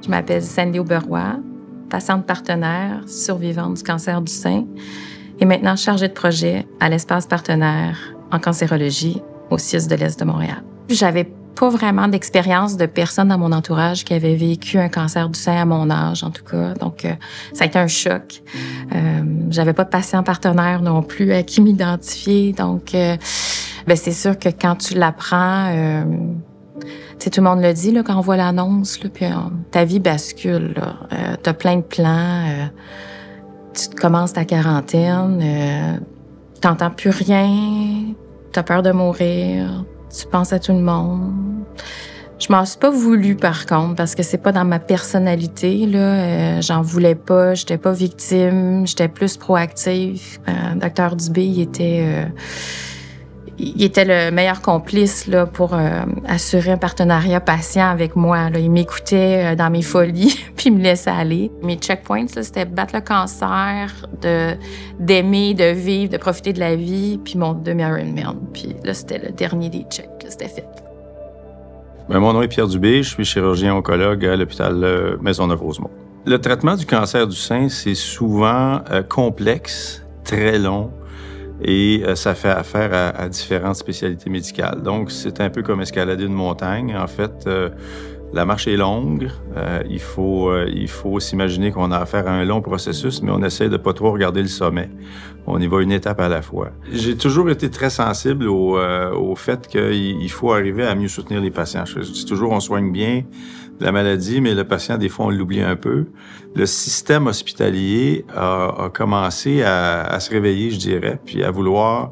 Je m'appelle Sandy Auberoy, patiente partenaire, survivante du cancer du sein et maintenant chargée de projet à l'espace partenaire en cancérologie au CIUS de l'Est de Montréal. J'avais pas vraiment d'expérience de personnes dans mon entourage qui avaient vécu un cancer du sein à mon âge, en tout cas. Donc, ça a été un choc. J'avais pas de patient partenaire non plus à qui m'identifier. Donc, c'est sûr que quand tu l'apprends, tout le monde le dit là, quand on voit l'annonce, là, puis ta vie bascule. T'as plein de plans. Tu commences ta quarantaine. T'entends plus rien. T'as peur de mourir. Tu penses à tout le monde. Je m'en suis pas voulu, par contre, parce que c'est pas dans ma personnalité, là. J'en voulais pas, j'étais pas victime, j'étais plus proactive. Dr Dubé, il était le meilleur complice là, pour assurer un partenariat patient avec moi. Là. Il m'écoutait dans mes folies, puis il me laissait aller. Mes checkpoints, là, c'était battre le cancer, d'aimer, de vivre, de profiter de la vie, puis mon demi-Ironman. Puis là, c'était le dernier des checks. Là, c'était fait. Mon nom est Pierre Dubé, je suis chirurgien oncologue à l'hôpital Maisonneuve-Rosemont. Le traitement du cancer du sein, c'est souvent complexe, très long, et ça fait affaire à différentes spécialités médicales. Donc, c'est un peu comme escalader une montagne. En fait, la marche est longue. Il faut s'imaginer qu'on a affaire à un long processus, mais on essaie de pas trop regarder le sommet. On y va une étape à la fois. J'ai toujours été très sensible au fait qu'il faut arriver à mieux soutenir les patients. Je dis toujours, on soigne bien la maladie, mais le patient, des fois, on l'oublie un peu. Le système hospitalier a commencé à se réveiller, je dirais, puis à vouloir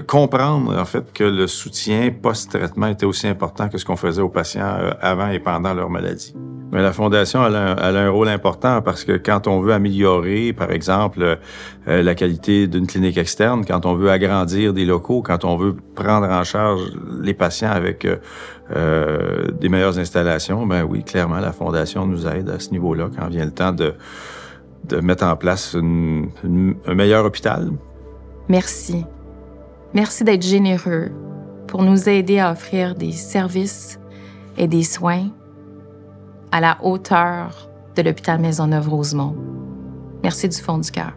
comprendre, en fait, que le soutien post-traitement était aussi important que ce qu'on faisait aux patients avant et pendant leur maladie. Mais la Fondation, elle a un rôle important parce que quand on veut améliorer, par exemple, la qualité d'une clinique externe, quand on veut agrandir des locaux, quand on veut prendre en charge les patients avec des meilleures installations, ben oui, clairement, la Fondation nous aide à ce niveau-là quand vient le temps de mettre en place un meilleur hôpital. Merci. Merci d'être généreux pour nous aider à offrir des services et des soins à la hauteur de l'hôpital Maisonneuve-Rosemont. Merci du fond du cœur.